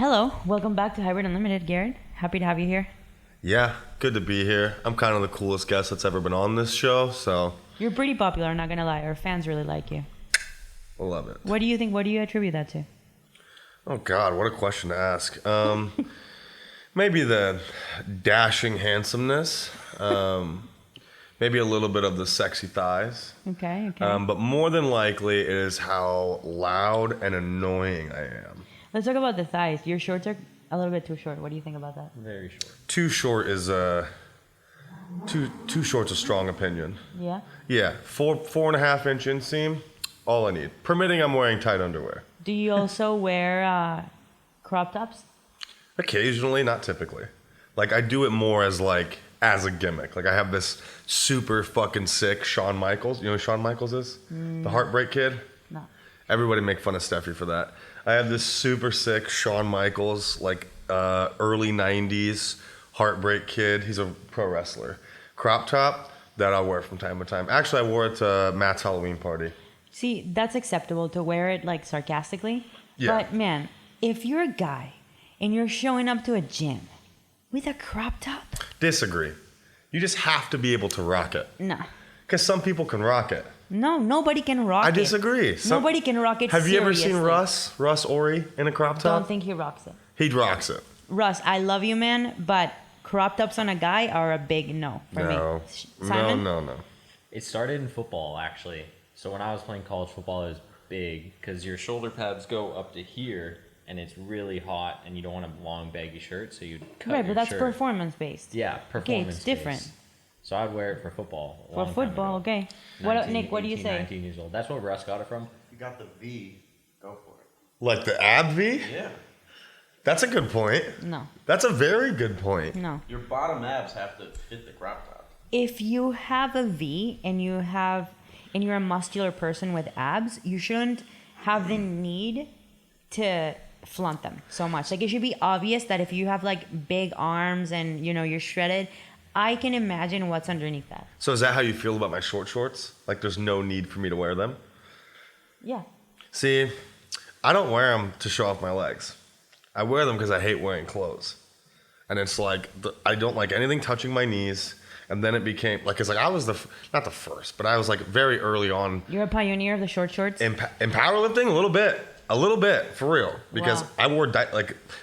Hello, welcome back to Hybrid Unlimited, Garrett. Happy to have you here. Yeah, good to be here. I'm kind of the coolest guest that's ever been on this show, so... You're pretty popular, I'm not going to lie. Our fans really like you. I love it. What do you think? What do you attribute that to? Oh, God, what a question to ask. Maybe the dashing handsomeness. Maybe a little bit of the sexy thighs. Okay. But more than likely, it is how loud and annoying I am. Let's talk about the thighs. Your shorts are a little bit too short. What do you think about that? Very short. Too short is too short's a strong opinion. Yeah? Yeah, 4.5 inch inseam, all I need. Permitting I'm wearing tight underwear. Do you also wear crop tops? Occasionally, not typically. Like, I do it more as a gimmick. Like, I have this super fucking sick Shawn Michaels. You know who Shawn Michaels is? The Heartbreak Kid? No. Everybody make fun of Stefi for that. I have this super sick Shawn Michaels, early 90s Heartbreak Kid. He's a pro wrestler. Crop top that I'll wear from time to time. Actually, I wore it to Matt's Halloween party. See, that's acceptable to wear it sarcastically. Yeah. But man, if you're a guy and you're showing up to a gym with a crop top, Disagree. You just have to be able to rock it. no. Because some people can rock it. No, nobody can rock it. I disagree. Nobody can rock it. Have you ever seen seriously. Russ Ori in a crop top? Don't think he rocks it. He rocks it. Russ, I love you, man, but crop tops on a guy are a big no for me. Simon? No. It started in football, actually. So when I was playing college football, it was big because your shoulder pads go up to here, and it's really hot, and you don't want a long, baggy shirt, so you'd cut Right, your but that's shirt. performance-based. Yeah, performance. Okay, it's different. So I'd wear it for football. For football, okay. Nick, what do you say? 19 years old. That's where Russ got it from. You got the V, go for it. Like the ab V? Yeah. That's a good point. No. That's a very good point. No. Your bottom abs have to fit the crop top. If you have a V and you're a muscular person with abs, you shouldn't have the need to flaunt them so much. Like, it should be obvious that if you have big arms and you're shredded, I can imagine what's underneath that. So is that how you feel about my short shorts? Like there's no need for me to wear them? Yeah. See, I don't wear them to show off my legs. I wear them because I hate wearing clothes. And it's I don't like anything touching my knees. And then it became, I was not the first, but I was very early on. You're a pioneer of the short shorts? In powerlifting, a little bit, for real. Because Wow. I wore,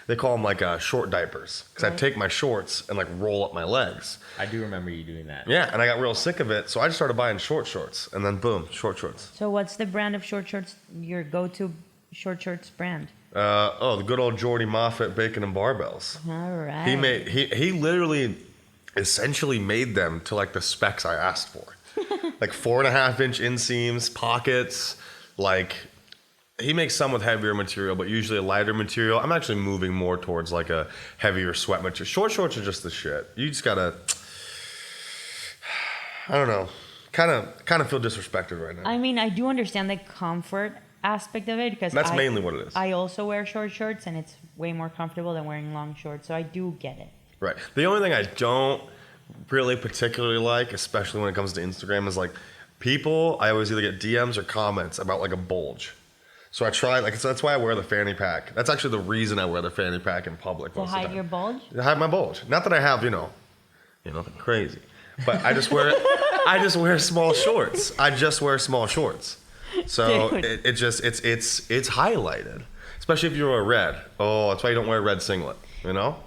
they call them short diapers. Because Right. I'd take my shorts and roll up my legs. I do remember you doing that. Yeah, and I got real sick of it. So I just started buying short shorts. And then boom, short shorts. So what's the brand of short shorts, your go-to short shorts brand? The good old Jordy Moffat bacon and barbells. All right. He literally essentially made them to the specs I asked for. 4.5 inch inseams, pockets, he makes some with heavier material, but usually a lighter material. I'm actually moving more towards a heavier sweat material. Short shorts are just the shit. You just gotta, I don't know, kind of feel disrespected right now. I mean, I do understand the comfort aspect of it because That's mainly what it is. I also wear short shorts and it's way more comfortable than wearing long shorts, so I do get it. Right. The only thing I don't really particularly like, especially when it comes to Instagram, is people, I always either get DMs or comments about a bulge. So I try, so that's why I wear the fanny pack. That's actually the reason I wear the fanny pack in public To most of the hide time. your bulge? To hide my bulge. Not that I have, nothing crazy. But I just wear small shorts. I just wear small shorts. So Dude. it's highlighted. Especially if you're a red. Oh, that's why you don't wear a red singlet,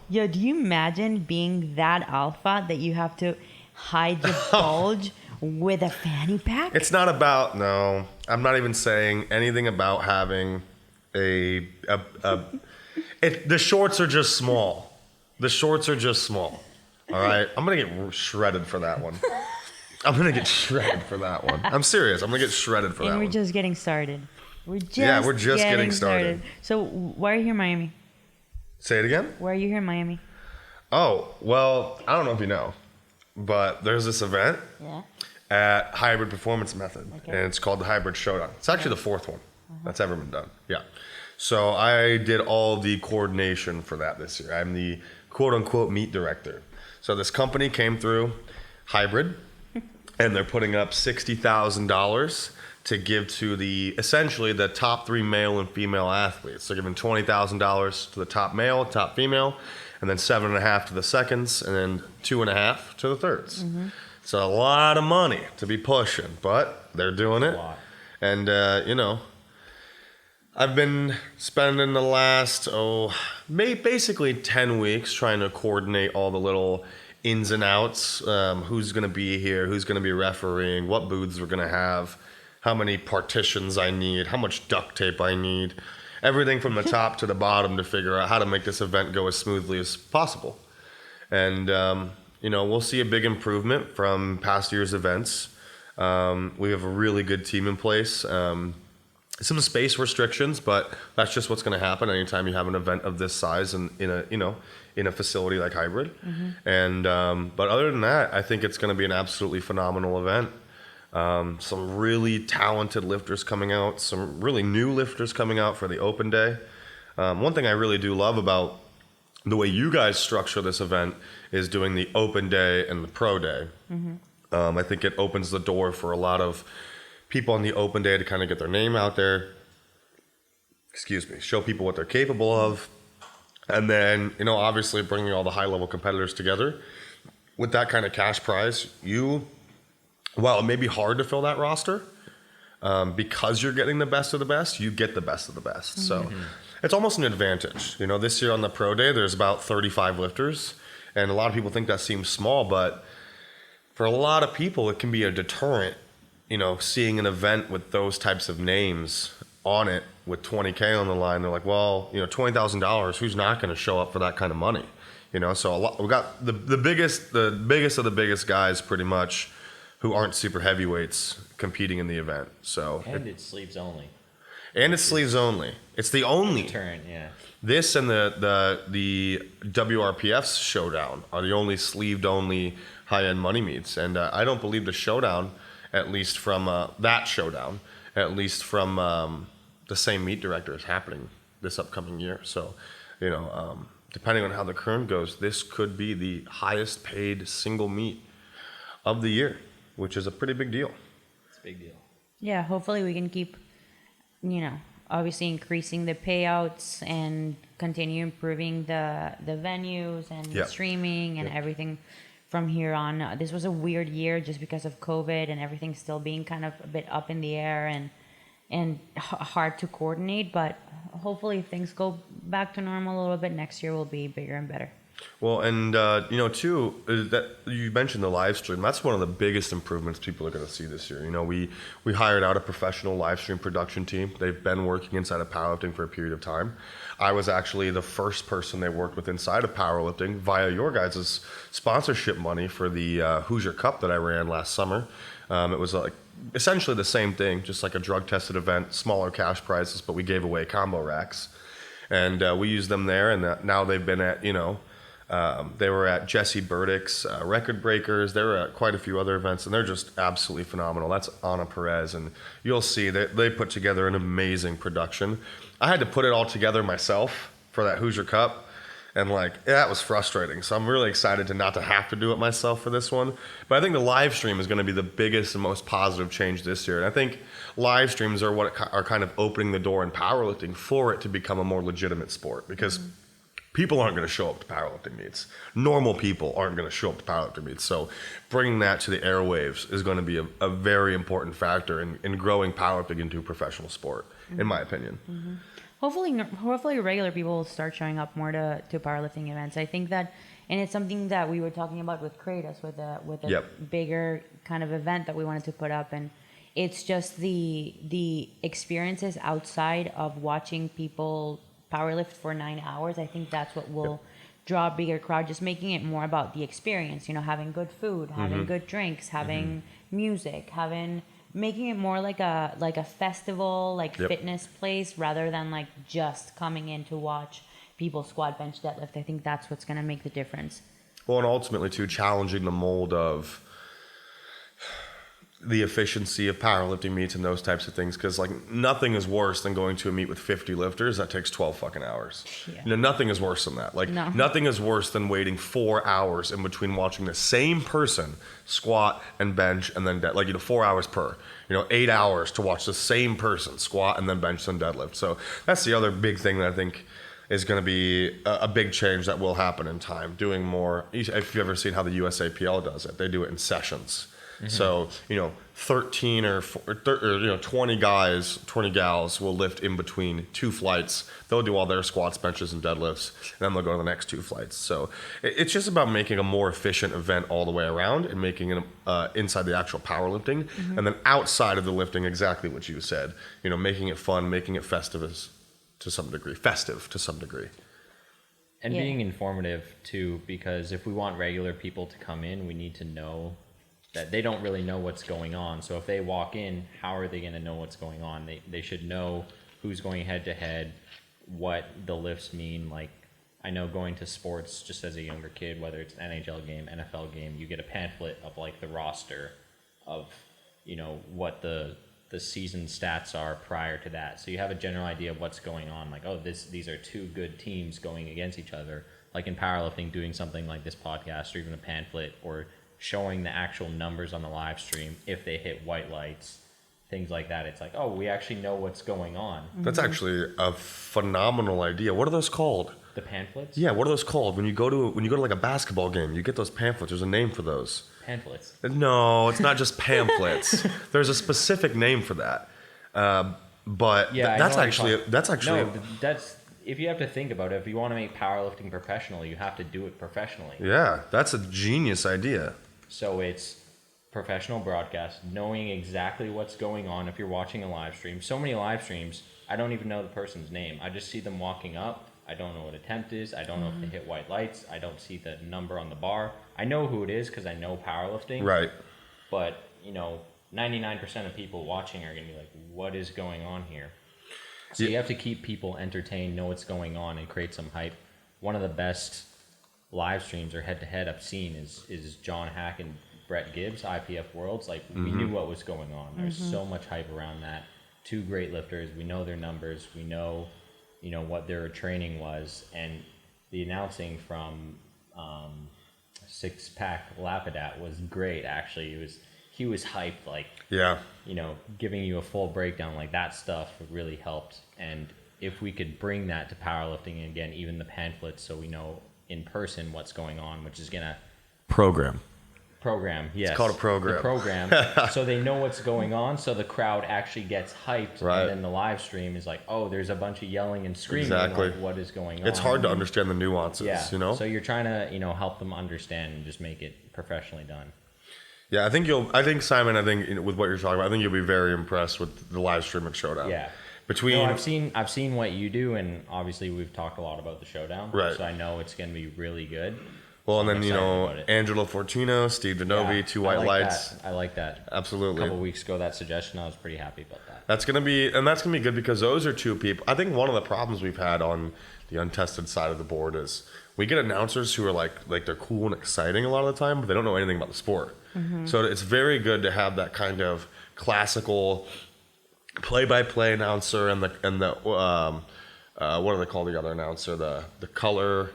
Yo, do you imagine being that alpha that you have to hide your bulge with a fanny pack? It's not about, no, I'm not even saying anything about having the shorts are just small. The shorts are just small. All right? I'm going to get shredded for that one. I'm I'm serious. I'm going to get shredded for that And one. we're just getting started. We're just getting started. So why are you here in Miami? Say it again? Why are you here in Miami? Oh, well, I don't know if you know, but there's this event Yeah. at Hybrid Performance Method, Okay. and it's called the Hybrid Showdown. It's actually the fourth one that's ever been done. Yeah. So I did all the coordination for that this year. I'm the quote-unquote meet director. So this company came through, Hybrid, and they're putting up $60,000 to give to essentially the top 3 male and female athletes. They're giving $20,000 to the top male, top female, and then 7.5 to the seconds, and then 2.5 to the thirds. It's a lot of money to be pushing, but they're doing it. And I've been spending the last basically 10 weeks trying to coordinate all the little ins and outs. Who's going to be here? Who's going to be refereeing? What booths we're going to have? How many partitions I need? How much duct tape I need? Everything from the top to the bottom to figure out how to make this event go as smoothly as possible. And we'll see a big improvement from past year's events. We have a really good team in place. Some space restrictions, but that's just what's going to happen anytime you have an event of this size and in a facility like Hybrid. And but other than that, I think it's going to be an absolutely phenomenal event. Some really talented lifters coming out, some really new lifters coming out for the open day. One thing I really do love about the way you guys structure this event is doing the open day and the pro day. I think it opens the door for a lot of people on the open day to kind of get their name out there, show people what they're capable of. And then, obviously bringing all the high level competitors together with that kind of cash prize, while it may be hard to fill that roster, because you're getting the best of the best, you get the best of the best. So it's almost an advantage. This year on the pro day, there's about 35 lifters, and a lot of people think that seems small, but for a lot of people, it can be a deterrent, seeing an event with those types of names on it with 20K on the line. They're like, well, $20,000, who's not going to show up for that kind of money? So we got the biggest of the biggest guys pretty much who aren't super heavyweights competing in the event. So it's sleeves only. And it's sleeves only. It's the only turn, yeah. This and the WRPF's Showdown are the only sleeved only high-end money meets. And I don't believe the Showdown, at least from the same meet director is happening this upcoming year. So, depending on how the current goes, this could be the highest paid single meet of the year, which is a pretty big deal. It's a big deal. Yeah, hopefully we can keep, obviously increasing the payouts and continue improving the venues and the streaming and everything from here on. This was a weird year just because of COVID and everything still being kind of a bit up in the air and hard to coordinate, but hopefully if things go back to normal a little bit, next year will be bigger and better. Well, and too, that you mentioned the live stream. That's one of the biggest improvements people are going to see this year. We hired out a professional live stream production team. They've been working inside of powerlifting for a period of time. I was actually the first person they worked with inside of powerlifting via your guys' sponsorship money for the Hoosier Cup that I ran last summer. It was like essentially the same thing, just like a drug-tested event, smaller cash prizes, but we gave away combo racks. And we used them there, and now they've been at, they were at Jesse Burdick's Record Breakers. They were at quite a few other events, and they're just absolutely phenomenal. That's Ana Perez, and you'll see that they put together an amazing production. I had to put it all together myself for that Hoosier Cup, and that was frustrating. So I'm really excited not to have to do it myself for this one. But I think the live stream is going to be the biggest and most positive change this year. And I think live streams are what are kind of opening the door in powerlifting for it to become a more legitimate sport, because people aren't going to show up to powerlifting meets. Normal people aren't going to show up to powerlifting meets. So bringing that to the airwaves is going to be a very important factor in growing powerlifting into a professional sport, in my opinion. Hopefully regular people will start showing up more to powerlifting events. I think that, and it's something that we were talking about with Kratos, with a bigger kind of event that we wanted to put up, and it's just the experiences outside of watching people powerlift for 9 hours. I think that's what will draw a bigger crowd, just making it more about the experience, having good food, having good drinks, having music, making it more like a festival, fitness place, rather than just coming in to watch people squat, bench, deadlift. I think that's what's going to make the difference. Well, and ultimately too, challenging the mold of the efficiency of powerlifting meets and those types of things, because like nothing is worse than going to a meet with 50 lifters that takes 12 fucking hours. Yeah. You know, nothing is worse than that. Like No. nothing is worse than waiting 4 hours in between watching the same person squat and bench and then 4 hours per. 8 hours to watch the same person squat and then bench and deadlift. So that's the other big thing that I think is going to be a big change that will happen in time. Doing more. If you've ever seen how the USAPL does it, they do it in sessions. So, 13 or 20 guys, 20 gals will lift in between 2 flights. They'll do all their squats, benches, and deadlifts, and then they'll go to the next 2 flights. So it's just about making a more efficient event all the way around and making it inside the actual powerlifting. And then outside of the lifting, exactly what you said, making it fun, making it festive to some degree. And Yeah. being informative too, because if we want regular people to come in, we need to know that they don't really know what's going on. So if they walk in, how are they going to know what's going on? They should know who's going head to head, what the lifts mean. Like, I know going to sports just as a younger kid, whether it's an NHL game, NFL game, you get a pamphlet of like the roster of, what the season stats are prior to that. So you have a general idea of what's going on. Like, these are 2 good teams going against each other. Like in powerlifting, doing something like this podcast or even a pamphlet or showing the actual numbers on the live stream, if they hit white lights, things like that. It's like, we actually know what's going on. That's actually a phenomenal idea. What are those called? The pamphlets? Yeah, what are those called? When you go to like a basketball game, you get those pamphlets. There's a name for those. Pamphlets. No, it's not just pamphlets. There's a specific name for that. But Yeah, that's actually No, that's if you have to think about it, if you want to make powerlifting professional, you have to do it professionally. yeah, that's a genius idea. So it's professional broadcast, knowing exactly what's going on if you're watching a live stream. So many live streams, I don't even know the person's name. I just see them walking up. I don't know what attempt is. I don't know if they hit white lights. I don't see the number on the bar. I know who it is because I know powerlifting. Right. But, 99% of people watching are going to be like, what is going on here? So you have to keep people entertained, know what's going on, and create some hype. One of the best live streams or head-to-head I've seen is John Hack and Brett Gibbs, IPF Worlds. Like, we knew what was going on. There's so much hype around that. 2 great lifters. We know their numbers. We know, what their training was. And the announcing from Six Pack Lapidat was great, actually. He was hyped, like, Yeah. giving you a full breakdown. Like, that stuff really helped. And if we could bring that to powerlifting, and again, even the pamphlets, so we know in person what's going on, which is going to Program. yes. It's called a program. The program. So they know what's going on, so the crowd actually gets hyped. Right. And then the live stream is like, there's a bunch of yelling and screaming. Exactly. Like, what is going on? It's hard to understand the nuances, Yeah. So you're trying to, help them understand and just make it professionally done. Yeah, Simon, with what you're talking about, I think you'll be very impressed with the live stream at Showdown. Yeah. Between I've seen what you do, and obviously we've talked a lot about the Showdown. Right. So I know it's going to be really good. Well, So and I'm then, excited about it. Angelo Fortino, Steve Denovi, Yeah, 2 white I like lights. that. I like that. Absolutely. A couple weeks ago, that suggestion, I was pretty happy about that. That's gonna be good because those are 2 people. I think one of the problems we've had on the untested side of the board is we get announcers who are like they're cool and exciting a lot of the time, but they don't know anything about the sport. So it's very good to have that kind of classical play-by-play announcer and the what do they call the other announcer? The color.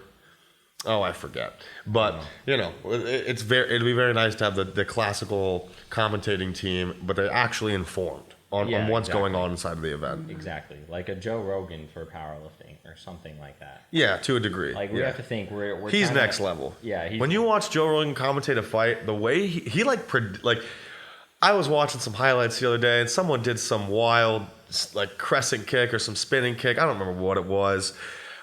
Oh, I forget. But it'd be very nice to have the classical commentating team, but they're actually informed on what's going on inside of the event. Exactly. Like a Joe Rogan for powerlifting or something like that. Yeah, to a degree. Like, we have to think we're he's kinda, next level. Yeah. When you watch Joe Rogan commentate a fight, the way he I was watching some highlights the other day, and someone did some wild like crescent kick or some spinning kick. I don't remember what it was,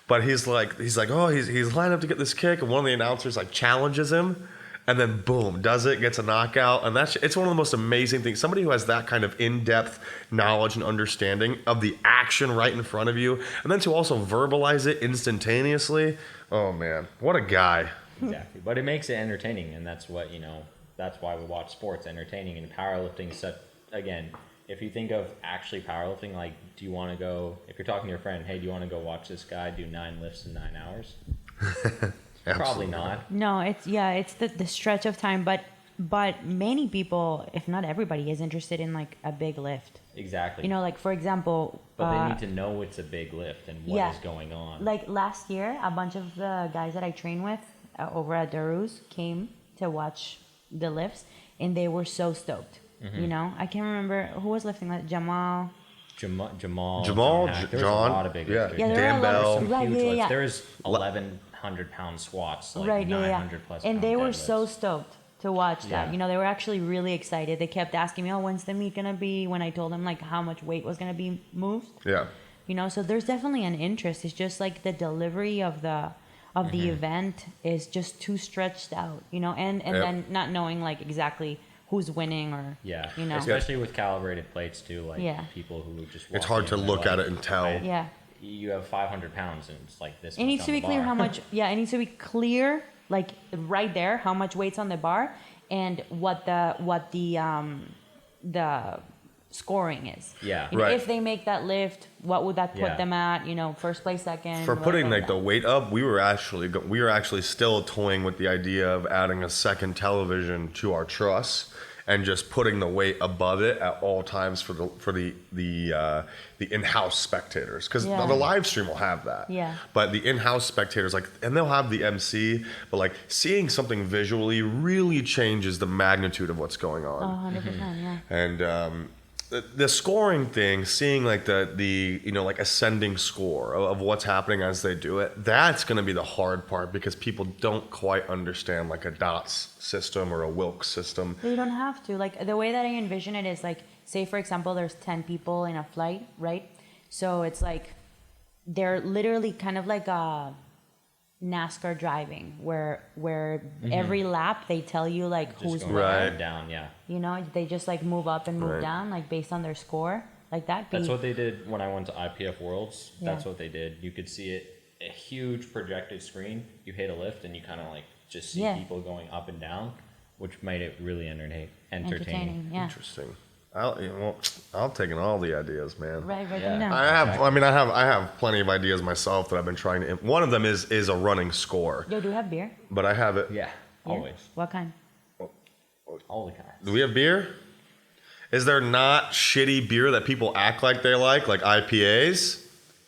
but he's like, he's lined up to get this kick, and one of the announcers like challenges him, and then boom, does it, gets a knockout, and it's one of the most amazing things. Somebody who has that kind of in-depth knowledge and understanding of the action right in front of you, and then to also verbalize it instantaneously. Oh man, what a guy! Exactly. But it makes it entertaining, and that's what that's why we watch sports, entertaining. And powerlifting, again, if you think of actually powerlifting, like, do you want to go, if you're talking to your friend, hey, do you want to go watch this guy do 9 lifts in 9 hours? Probably not. No, it's the stretch of time, but but many people, if not everybody, is interested in like a big lift. Exactly. You know, like for example, But they need to know it's a big lift and what is going on. Like last year, a bunch of the guys that I train with over at Daru's came to watch the lifts, and they were so stoked. You know, I can't remember who was lifting that. Jamal, Jamal, John, there's a lot of big lifters. Yeah, there are Dan a lot of- Bell. Some Right, huge yeah, lifts. yeah. There's 1,100-pound squats, like right, 900 plus. and they pound were so deadlifts. stoked to watch that. Yeah. You know, they were actually really excited. They kept asking me, "Oh, when's the meet gonna be?" When I told them like how much weight was gonna be moved. Yeah. You know, so there's definitely an interest. It's just like the delivery of the event is just too stretched out. You know, and Yep. then not knowing like exactly who's winning or Yeah, you know. especially with calibrated plates too. Like Yeah. people who just It's walk hard in to and look they're at like, it and tell. Yeah. You have 500 pounds and it's like this. It needs much to on be the clear bar. how much. Yeah, it needs to be clear, like right there, how much weight's on the bar, and what the scoring is. Yeah. You know, Right. if they make that lift, what would that put Yeah. them at? You know, first place, second. For putting whatever like the weight up, we were actually still toying with the idea of adding a second television to our truss and just putting the weight above it at all times for the in-house spectators, because Yeah. the live stream will have that. Yeah. But the in-house spectators, like, and they'll have the MC, but like seeing something visually really changes the magnitude of what's going on. 100%. Yeah. And the scoring thing, seeing like the you know, like ascending score of what's happening as they do it, that's going to be the hard part, because people don't quite understand like a DOTS system or a Wilks system. You don't have to. Like the way that I envision it is like, say for example, there's 10 people in a flight, right? So it's like they're literally kind of like a NASCAR driving, where every lap they tell you like Just who's going where. Right. up and down. Yeah, You know, they just like move up and move Right. down, like based on their score, like that. that's what they did when I went to IPF Worlds. That's Yeah. what they did. You could see it, a huge projected screen. You hit a lift and you kind of like just see Yeah. people going up and down, which made it really entertaining. Yeah. Interesting. I'll take in all the ideas, man. Right. Yeah. Now. I have plenty of ideas myself that I've been trying to. One of them is a running score, Yo, do you have beer? but I have it. Yeah, Yeah? always, What kind? all the kinds. Do we have beer? Is there not shitty beer that people act like they like IPAs?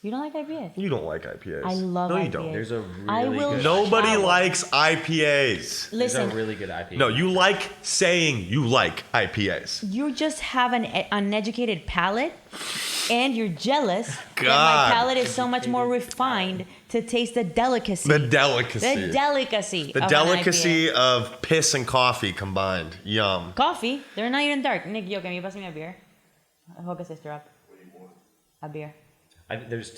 You don't like IPAs? You don't like IPAs. I love No, you IPAs. don't. There's a I really will good. Nobody shower. likes IPAs. There's Listen, a really good IPA. No, you like saying you like IPAs. you just have an uneducated palate, and you're jealous that God. my palate is so much more refined to taste the delicacy. The delicacy. The delicacy. The of an delicacy IPA. of piss and coffee combined. Yum. Coffee. They're not even dark. Nick, yo, can you pass me a beer? I hope a sister up. A beer. There's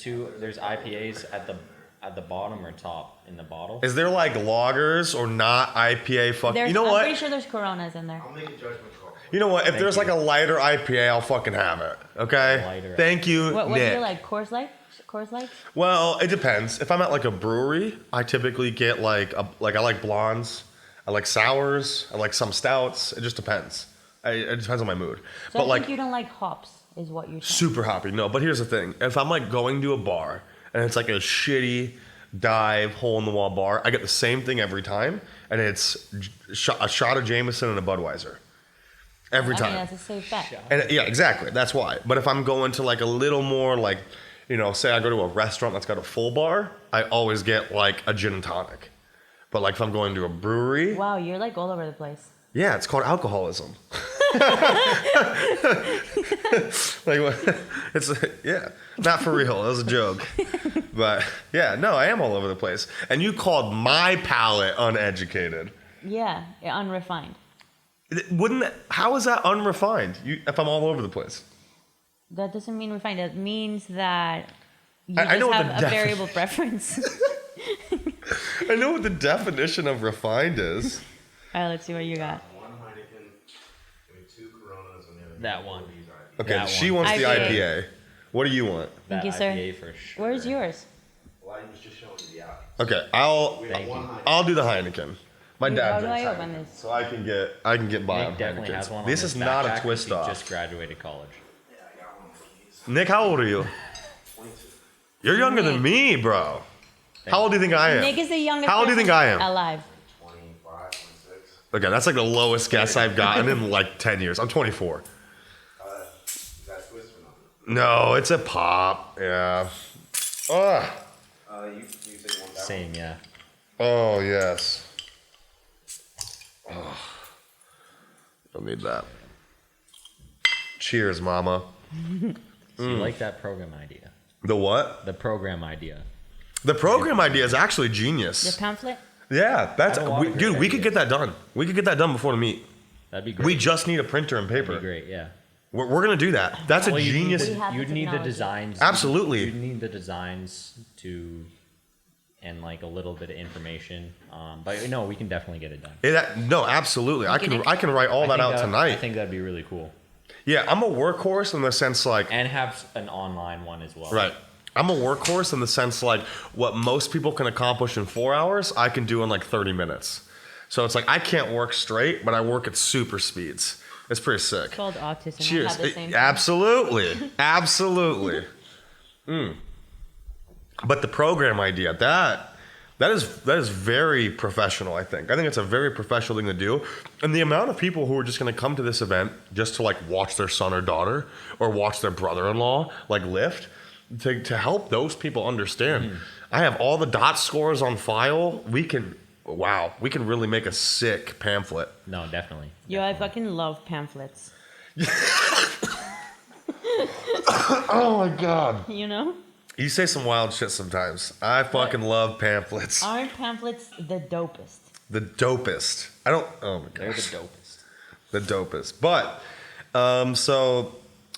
IPAs at the bottom or top in the bottle. Is there like lagers or not IPA? You know I'm what? pretty sure there's Coronas in there. I'll make a judgment call. You know what? If there's like you. a lighter IPA, I'll fucking have it. Okay. Lighter Thank you, What do Nick. you like? Coors Light? Coors Light? Well, it depends. If I'm at like a brewery, I typically get I like blondes, I like sours, I like some stouts. It just depends. It depends on my mood. So But I like think you don't like hops, is what you're saying. super hoppy. No, but here's the thing. If I'm like going to a bar and it's like a shitty dive hole in the wall bar, I get the same thing every time, and it's a shot of Jameson and a Budweiser. Every I time. mean, that's a safe bet. And yeah, exactly. That's why. But if I'm going to like a little more like, you know, say I go to a restaurant that's got a full bar, I always get like a gin and tonic. But like if I'm going to a brewery, Wow, you're like all over the place. yeah, it's called alcoholism. Like what? It's yeah, not for real. That was a joke. But yeah, no, I am all over the place. And you called my palate uneducated. Yeah, unrefined. Wouldn't that, how is that unrefined? If I'm all over the place. That doesn't mean refined. It means that you I know just what have the a variable preference. I know what the definition of refined is. All right, let's see what you got. One Heineken, maybe 2 Coronas, and the other That one. Okay, That she one. wants the IPA. IPA. What do you want? Thank That you, sir. IPA for sure. Where's yours? Well, I was just showing you the out. Okay, We Thank have one you. Heineken. I'll do the Heineken. My How dad do drinks I open Heineken, this? so I can get by on Nick definitely has one. Heinekens. On This his is not a backpack twist 'cause he off. just graduated college. Yeah, I got one of these. Nick, how old are you? 22. You're younger than me, bro. How old do you think I am? Nick is the youngest How old do you think I am? alive. 25, 26. Okay, that's like the lowest guess I've gotten in like 10 years. I'm 24. Is that Swiss or not? No, it's a pop. Yeah. Ugh. You said you want that Same, yeah. Oh, yes. Oh. Don't need that. Cheers, mama. So you like that program idea? The what? The program idea. The program idea is actually genius. The pamphlet? Yeah, that's I have a lot of great we could get that done. We could get that done before the meet. That'd be great. We just need a printer and That'd paper. be great, yeah. We're gonna do that. That's a Well, genius. We have the You'd need the technology. designs. Absolutely. You'd need the designs to, and like a little bit of information. But no, we can definitely get it done. No, absolutely. I can write all I that think out tonight. I think that'd be really cool. Yeah, I'm a workhorse in the sense like And have an online one as well. right. I'm a workhorse in the sense like what most people can accomplish in 4 hours, I can do in like 30 minutes. So it's like I can't work straight, but I work at super speeds. It's pretty sick. It's called autism. I Cheers. have the same thing. Absolutely. Absolutely. But the program idea, that is very professional, I think. I think it's a very professional thing to do. And the amount of people who are just going to come to this event just to like watch their son or daughter or watch their brother-in-law like lift to help those people understand. I have all the dot scores on file. We can really make a sick pamphlet. No, definitely. Yo, I fucking love pamphlets. Oh my God. You know? You say some wild shit sometimes. I fucking love pamphlets. Aren't pamphlets the dopest? The dopest. Oh my They're the gosh. dopest. The dopest. But, so,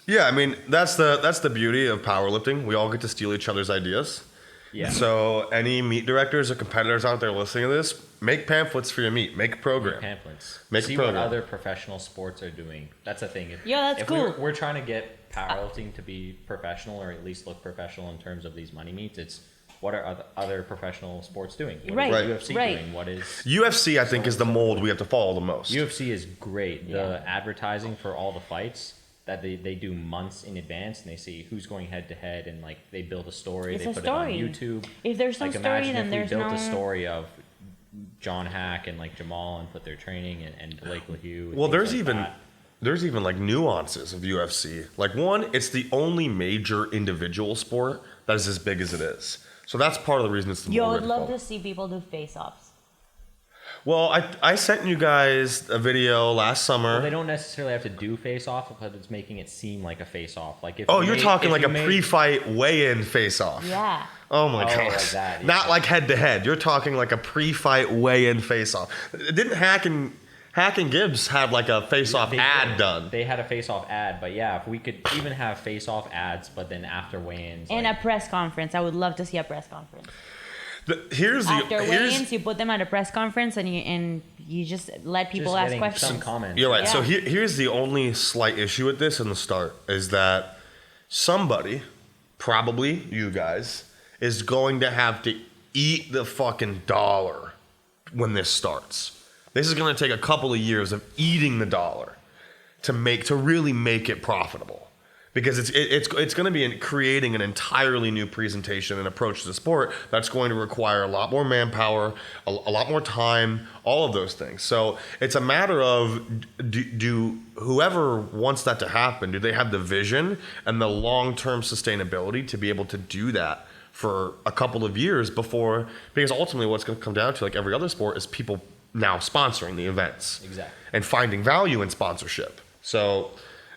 yeah, I mean, that's the beauty of powerlifting. We all get to steal each other's ideas. Yeah. So any meet directors or competitors out there listening to this, make pamphlets for your meet. Make a program. Pamphlets. Make a See what program. other professional sports are doing. That's the thing. Yeah, that's if cool. We're trying to get powerlifting to be professional, or at least look professional in terms of these money meets. It's what are other professional sports doing? What Right, is UFC right. doing? What is UFC, I think, is the mold we have to follow the most. UFC is great. The Yeah. advertising for all the fights that they do months in advance, and they see who's going head to head, and like they build a story. It's they a put story. it on YouTube. If there's no Like story, imagine then if there's we built no... a story of John Hack and like Jamal and put their training and Blake LaHue. And Well, things like that. there's even like nuances of UFC. Like one, it's the only major individual sport that is as big as it is. So that's part of the reason it's the Yo, mold we I'd have to love follow. to see people do face-offs. Well, I sent you guys a video last summer. Well, they don't necessarily have to do face off, but it's making it seem like a face off. Like if Oh, you you're made- talking if like you a made- pre-fight weigh-in face-off. Yeah. Oh my Oh, gosh. like that, yeah. Not like head-to-head. You're talking like a pre-fight weigh-in face-off. Didn't Hack and Gibbs have like a face-off They ad did. done? They had a face off ad, but yeah, if we could even have face off ads, but then after weigh-ins, And like, a press conference. I would love to see a press conference. Here's After weigh-ins, you put them at a press conference and you just let people just ask getting questions. some comments. You're right. So Yeah. here's the only slight issue with this in the start is that somebody, probably you guys, is going to have to eat the fucking dollar when this starts. This is going to take a couple of years of eating the dollar to really make it profitable. Because it's going to be creating an entirely new presentation and approach to the sport that's going to require a lot more manpower, a lot more time, all of those things. So it's a matter of do whoever wants that to happen, do they have the vision and the long-term sustainability to be able to do that for a couple of years before? Because ultimately what's going to come down to, like every other sport, is people now sponsoring the events. Exactly. And finding value in sponsorship. So...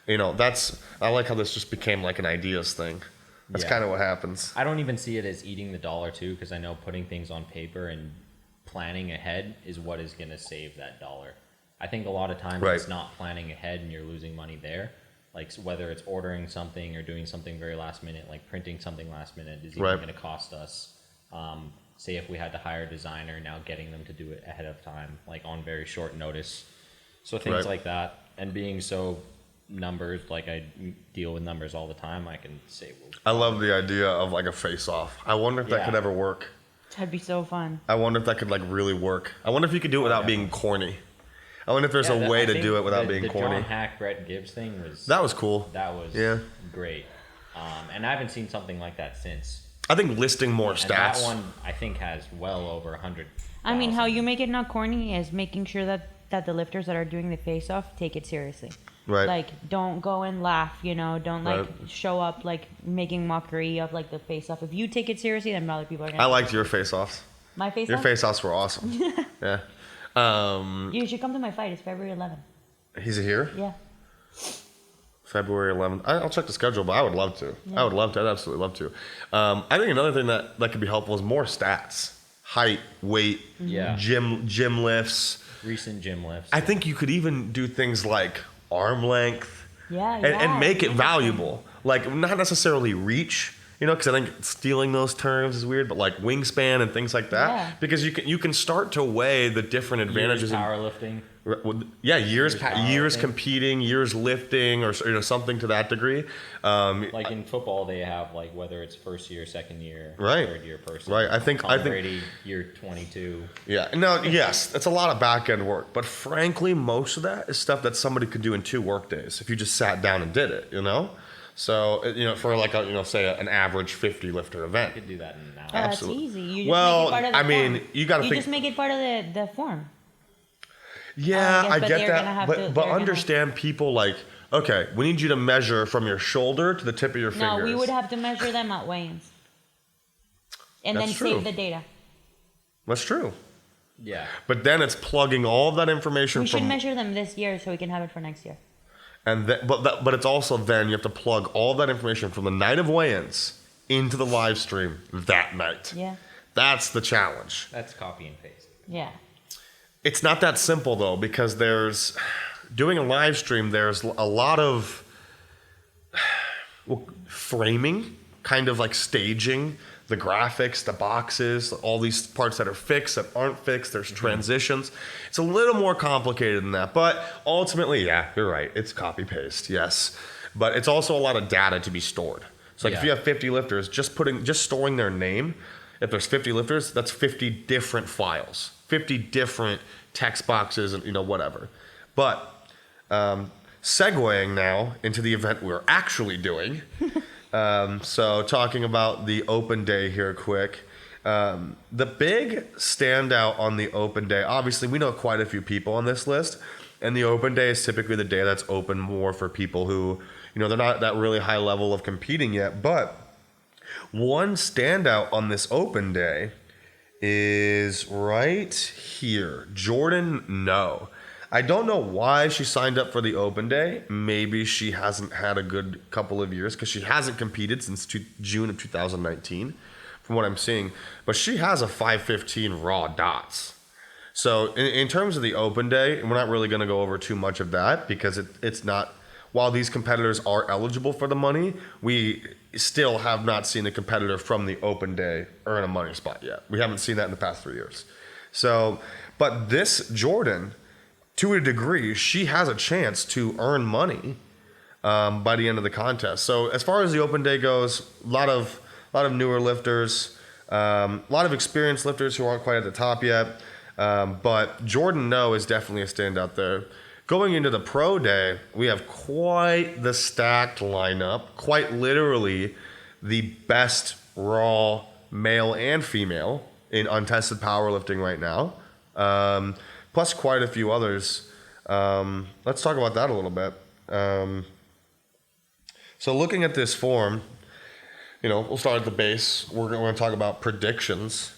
I like how this just became like an ideas thing. That's Yeah. kind of what happens. I don't even see it as eating the dollar too, because I know putting things on paper and planning ahead is what is going to save that dollar. I think a lot of times Right. it's not planning ahead and you're losing money there. Like whether it's ordering something or doing something very last minute, like printing something last minute is even Right. going to cost us. Say if we had to hire a designer, now getting them to do it ahead of time, like on very short notice. So things Right. like that, and being so numbers, like I deal with numbers all the time, I can say, well, I love the idea of like a face-off. I wonder if that Yeah. could ever work. That'd be so fun. I wonder if that could like really work. I wonder if you could do it without being corny. I wonder if there's yeah, a way I to think do it without the being corny. John Hack, Brett Gibbs thing was That was cool. yeah. Great. And I haven't seen something like that since. I think listing more And stats. that one I think has well over 100. I mean, how you make it not corny is making sure that that the lifters that are doing the face-off take it seriously. Right. Like, don't go and laugh, don't like show up like making mockery of like the face-off. If you take it seriously, then other people are gonna. I liked your face-offs. My face-off? Your face-offs were awesome. Yeah. You should come to my fight. It's February 11th. He's here? Yeah. February 11th. I'll check the schedule, but I would love to. Yeah. I would love to. I'd absolutely love to. I think another thing that could be helpful is more stats. Height, weight, Yeah. gym lifts. Recent gym lifts. I think you could even do things like arm length Yeah, and make it valuable. Like, not necessarily reach, because I think stealing those terms is weird, but like wingspan and things like that. Yeah. Because you can start to weigh the different advantages. Powerlifting. Yeah, years powerlifting. competing, years lifting, or something to that degree. Like in football, they have like whether it's first year, second year, Right. third year person. Right. I think Brady, year 22. Yeah. No. Yes, it's a lot of back end work, but frankly, most of that is stuff that somebody could do in 2 work days if you just sat down and did it. So for like a say an average 50 lifter event. You could do that in an hour. That's Absolutely. easy. You just Well, make it part of the I mean, form. you gotta think- just make it part of the form. Yeah, guess, I but get they're gonna that, have but to- but they're gonna- understand people like, okay, we need you to measure from your shoulder to the tip of your fingers. No, we would have to measure them at weigh-ins. And That's then true. save the data. That's true. Yeah. But then it's plugging all of that information We should from measure them this year so we can have it for next year. and but it's also then you have to plug all that information from the night of weigh-ins into the live stream that night. Yeah. That's the challenge. That's copy and paste. Yeah. It's not that simple though, because there's doing a live stream. There's a lot of framing, kind of like staging the graphics, the boxes, all these parts that are fixed, that aren't fixed. There's transitions. It's a little more complicated than that, but ultimately, yeah, you're right. It's copy paste, yes, but it's also a lot of data to be stored. So like if you have 50 lifters, just storing their name. If there's 50 lifters, that's 50 different files, 50 different text boxes, and whatever. But segueing now into the event we're actually doing. So talking about the open day here quick. The big standout on the open day, obviously we know quite a few people on this list, and the open day is typically the day that's open more for people who, they're not at that really high level of competing yet. But one standout on this open day is right here. Jordan No. I don't know why she signed up for the open day. Maybe she hasn't had a good couple of years because she hasn't competed since June of 2019, from what I'm seeing. But she has a 5:15 raw dots. So in terms of the open day, we're not really going to go over too much of that because it's not. While these competitors are eligible for the money, we still have not seen a competitor from the open day earn a money spot yet. We haven't seen that in the past 3 years. So, but this Jordan, to a degree, she has a chance to earn money by the end of the contest. So as far as the open day goes, a lot of newer lifters, a lot of experienced lifters who aren't quite at the top yet. But Jordan No is definitely a standout there. Going into the pro day, we have quite the stacked lineup, quite literally the best raw male and female in untested powerlifting right now. Plus quite a few others. Let's talk about that a little bit. So looking at this form, we'll start at the base. We're going to talk about predictions.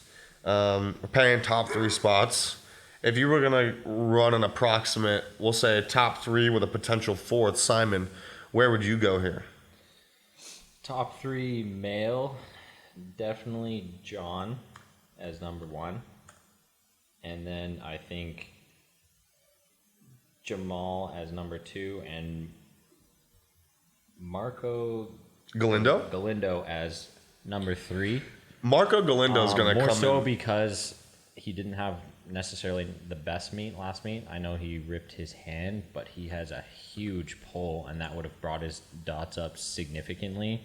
We're paying top 3 spots. If you were going to run an approximate, we'll say top 3 with a potential 4th, Simon, where would you go here? Top 3 male, definitely John as number 1. And then I think Jamal as number 2 and Marco Galindo as number 3. Marco Galindo is going to come more so in. because he didn't have necessarily the best meet last meet. I know he ripped his hand, but he has a huge pull, and that would have brought his dots up significantly.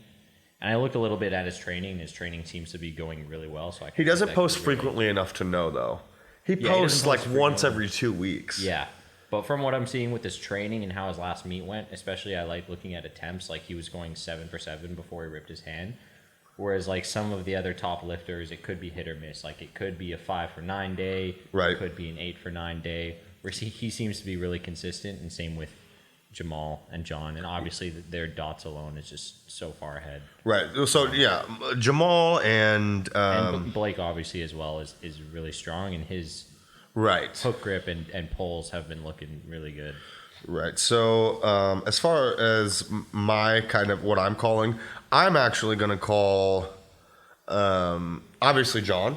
And I looked a little bit at his training. His training seems to be going really well. So He doesn't post frequently enough to know, though. He posts like once every 2 weeks. Yeah. But from what I'm seeing with his training and how his last meet went, especially I like looking at attempts, like he was going 7 for 7 before he ripped his hand. Whereas like some of the other top lifters, it could be hit or miss. Like it could be a 5 for 9 day. Right. It could be an 8 for 9 day. he seems to be really consistent, and same with Jamal and John, and obviously their dots alone is just so far ahead. Right. So yeah, Jamal and Blake obviously as well is really strong, and his right hook grip and pulls have been looking really good. Right. So as far as my kind of what I'm calling, I'm actually going to call obviously John,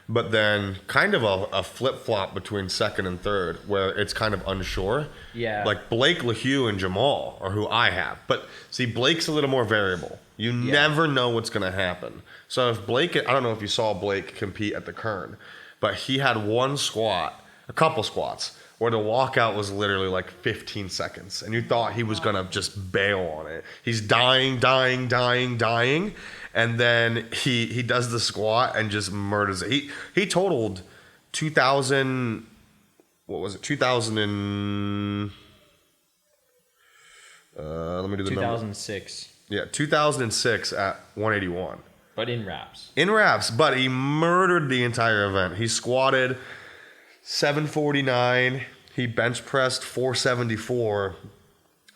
but then kind of a flip-flop between second and third where it's kind of unsure. Yeah. Like Blake, LaHue, and Jamal are who I have. But see, Blake's a little more variable. You never know what's going to happen. So if Blake, I don't know if you saw Blake compete at the Kern, but he had a couple squats, where the walkout was literally like 15 seconds. And you thought he was going to just bail on it. He's dying. And then he does the squat and just murders it. He totaled 2,000, what was it? 2,000 and, let me do the number. 2006. Yeah, 2006 at 181. But in wraps. But he murdered the entire event. He squatted 749, he bench pressed 474,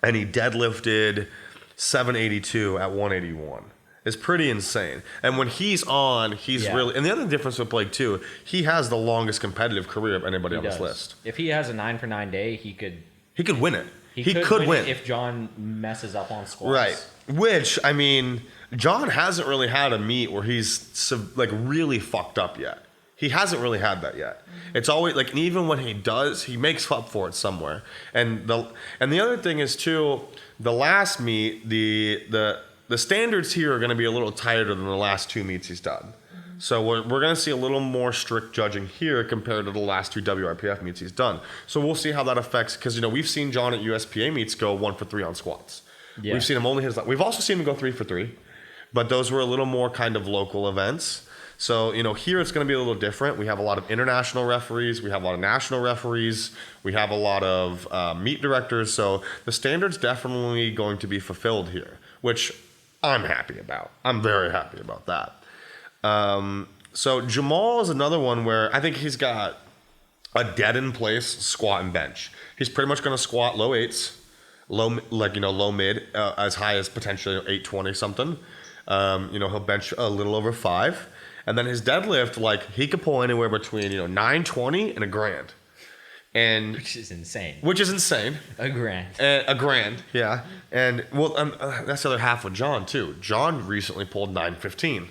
and he deadlifted 782 at 181. It's pretty insane. And when he's on, he's really... And the other difference with Blake, too, he has the longest competitive career of anybody on this list. If he has a 9-for-9 day, he could win it. He could win it if John messes up on squats. Right. Which, I mean, John hasn't really had a meet where he's like really fucked up yet. He hasn't really had that yet. It's always like, and even when he does, he makes up for it somewhere. And the other thing is too, the last meet, the standards here are going to be a little tighter than the last two meets he's done. So we're going to see a little more strict judging here compared to the last two WRPF meets he's done. So we'll see how that affects, because we've seen John at USPA meets go 1 for 3 on squats. Yeah. We've seen him only we've also seen him go 3 for 3, but those were a little more kind of local events. So, here it's going to be a little different. We have a lot of international referees. We have a lot of national referees. We have a lot of meet directors. So the standard's definitely going to be fulfilled here, which I'm happy about. I'm very happy about that. So Jamal is another one where I think he's got a dead in place squat and bench. He's pretty much going to squat low 8s, low mid, as high as potentially 820 something. He'll bench a little over 5. And then his deadlift, he could pull anywhere between 920 and $1,000, and which is insane. $1,000, yeah. And that's the other half with John too. John recently pulled 915,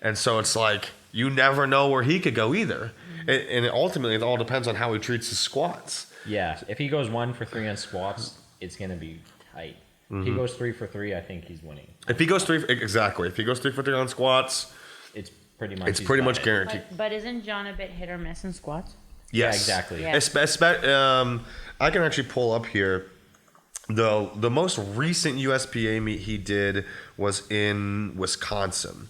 and so it's like you never know where he could go either. And ultimately, it all depends on how he treats his squats. Yeah, if he goes 1 for 3 on squats, it's gonna be tight. If he goes 3 for 3, I think he's winning. If he goes 3 for 3 on squats, it's pretty much guaranteed. But isn't John a bit hit or miss in squats? Yes, yeah, exactly. Yeah. I can actually pull up here. The most recent USPA meet he did was in Wisconsin,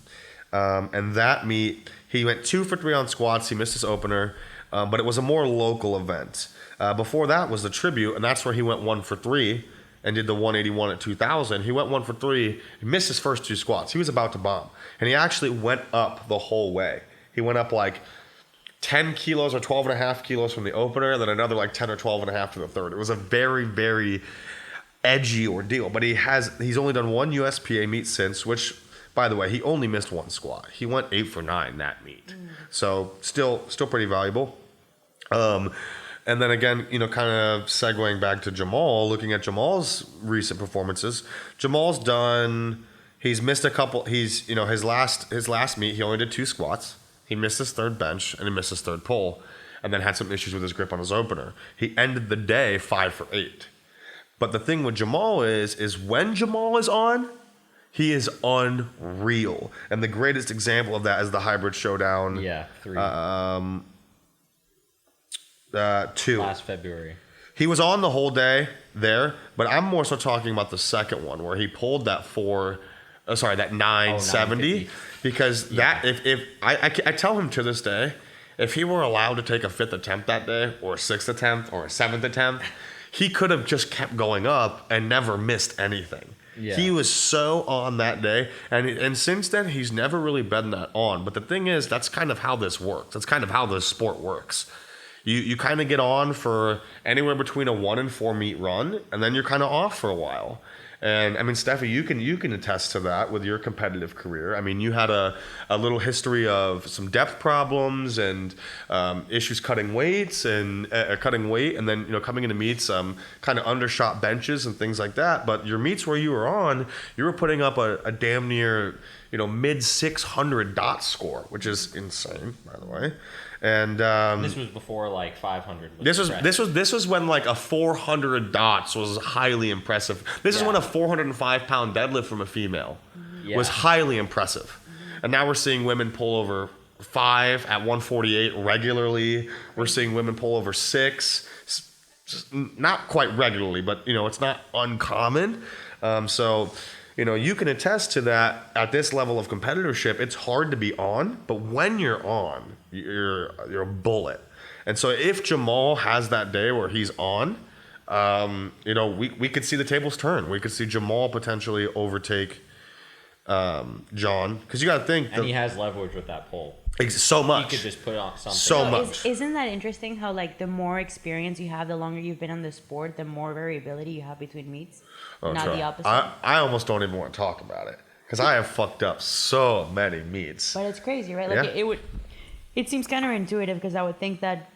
and that meet he went 2 for 3 on squats. He missed his opener, but it was a more local event. Before that was the tribute, and that's where he went 1 for 3 and did the 181 at 2,000. He went 1 for 3. He missed his first 2 squats. He was about to bomb. And he actually went up the whole way. He went up 10 kilos or 12.5 kilos from the opener, and then another 10 or 12.5 to the third. It was a very, very edgy ordeal. But he's only done 1 USPA meet since, which, by the way, he only missed 1 squat. He went 8 for 9 that meet. So still pretty valuable. And then again, kind of segueing back to Jamal, looking at Jamal's recent performances, he's missed a couple, his last meet, he only did 2 squats. He missed his 3rd bench and he missed his 3rd pull, and then had some issues with his grip on his opener. He ended the day 5 for 8. But the thing with Jamal is when Jamal is on, he is unreal. And the greatest example of that is the HYBRID Showdown. Yeah, 3. 2. Last February. He was on the whole day there, but I'm more so talking about the second one where he pulled that 970, because if I tell him to this day, if he were allowed to take a 5th attempt that day, or a 6th attempt, or a 7th attempt, he could have just kept going up and never missed anything. Yeah. He was so on that day, and since then he's never really been that on. But the thing is, that's kind of how this works. That's kind of how this sport works. You kind of get on for anywhere between a 1 and 4 meet run, and then you're kind of off for a while. And I mean, Stefi, you can attest to that with your competitive career. I mean, you had a little history of some depth problems and issues cutting weights and cutting weight, and then coming into meets, kind of undershot benches and things like that. But your meets where you were on, you were putting up a damn near mid 600 dot score, which is insane, by the way. And this was before like 500. This was when like a 400 dots was highly impressive. This is when a 405-pound deadlift from a female was highly impressive. And now we're seeing women pull over 5 at 148 regularly. We're seeing women pull over 6, not quite regularly, but it's not uncommon. So you can attest to that at this level of competitorship. It's hard to be on, but when you're on, you're a bullet. And so if Jamal has that day where he's on, we could see the tables turn. We could see Jamal potentially overtake John, because you got to think. And he has leverage with that pole. So much. He could just put on something. So much. Isn't that interesting how like the more experience you have, the longer you've been on the sport, the more variability you have between meets? Not the opposite. I almost don't even want to talk about it because I have fucked up so many meets. But it's crazy, right? Like it seems counterintuitive because I would think that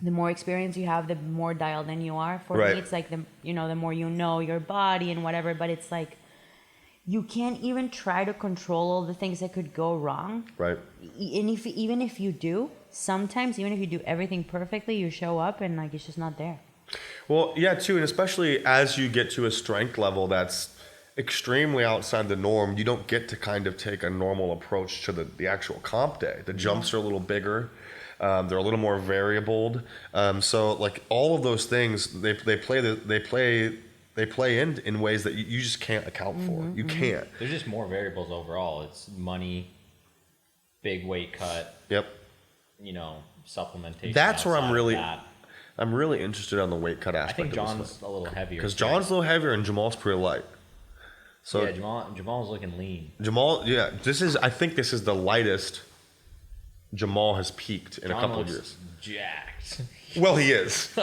the more experience you have, the more dialed in you are. For me, it's like the more you know your body and whatever. But it's like you can't even try to control all the things that could go wrong. Right. And even if you do, sometimes even if you do everything perfectly, you show up and like it's just not there. Well, yeah, too, and especially as you get to a strength level that's extremely outside the norm, you don't get to kind of take a normal approach to the actual comp day. The jumps are a little bigger. They're a little more variable. So like all of those things, they play in ways that you just can't account for. You can't. There's just more variables overall. It's money, big weight cut. Yep. Supplementation. That's where I'm really interested on the weight cut aspect. I think John's a little heavier. Because John's a little heavier and Jamal's pretty light. So yeah, Jamal's looking lean. I think this is the lightest Jamal has peaked in a couple of years. Jacked. Well, he is.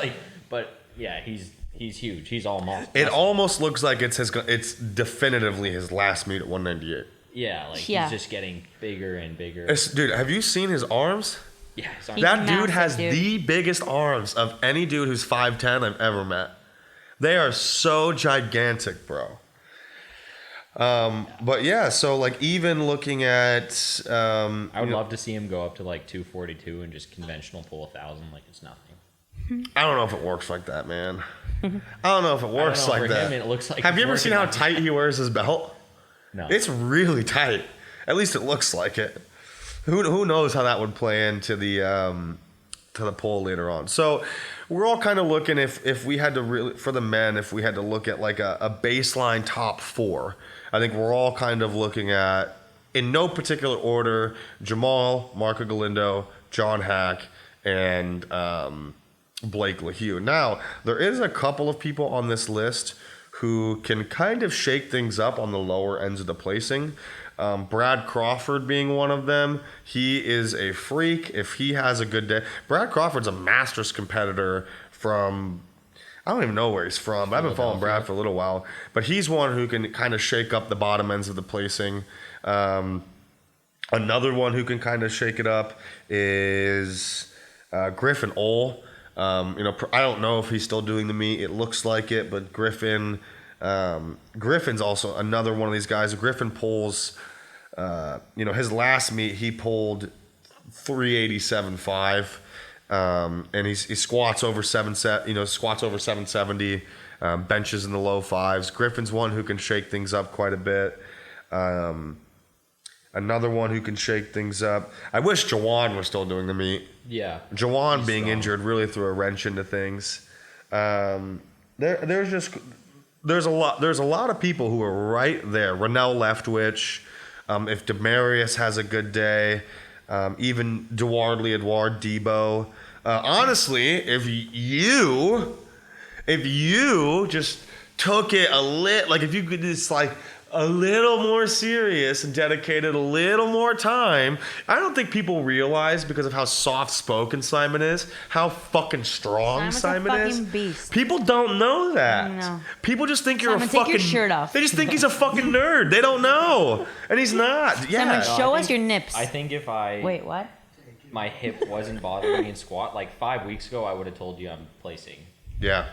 But yeah, he's huge. He's all muscle. It almost looks like it's definitively his last meet at 198. Yeah, he's just getting bigger and bigger. Dude, have you seen his arms? Yeah, that dude has the biggest arms of any dude who's 5'10" I've ever met. They are so gigantic, bro. But yeah, so like even looking at, I would love to see him go up to like 242 and just conventional pull 1,000 like it's nothing. I don't know if it works like that, man. I don't know if it works like that. It looks like. Have you ever seen how tight he wears his belt? No. It's really tight. At least it looks like it. Who knows how that would play into the poll later on. So we're all kind of looking if we had to really, for the men, if we had to look at like a baseline top 4, I think we're all kind of looking at, in no particular order, Jamal, Marco Galindo, John Hack, and Blake LaHue. Now, there is a couple of people on this list who can kind of shake things up on the lower ends of the placing. Brad Crawford being one of them. He is a freak. If he has a good day, Brad Crawford's a Masters competitor from, I don't even know where he's from. I've been following Brad for a little while, but he's one who can kind of shake up the bottom ends of the placing. Another one who can kind of shake it up is Griffin Ole. I don't know if he's still doing the meet. It looks like it, but Griffin's also another one of these guys. Griffin pulls, his last meet he pulled 387.5, and he squats over 770, benches in the low 5s. Griffin's one who can shake things up quite a bit. Another one who can shake things up. I wish Jawan was still doing the meet. Yeah. Jawan being injured really threw a wrench into things. There's a lot of people who are right there. Renell Leftwich, if Demarius has a good day, even Edouard Debo. Honestly, if you just took it a lit, like if you could just like a little more serious and dedicated a little more time, I don't think people realize, because of how soft-spoken Simon is, how fucking strong Simon's a Simon is. fucking beast. People don't know that. No. People just think you're Simon, a take fucking... your shirt off. They just think he's a fucking nerd. They don't know. And he's not. Yeah. Simon, show us your nips. I think if I Wait, what? my hip wasn't bothering me in squat, like 5 weeks ago, I would have told you I'm placing. Yeah.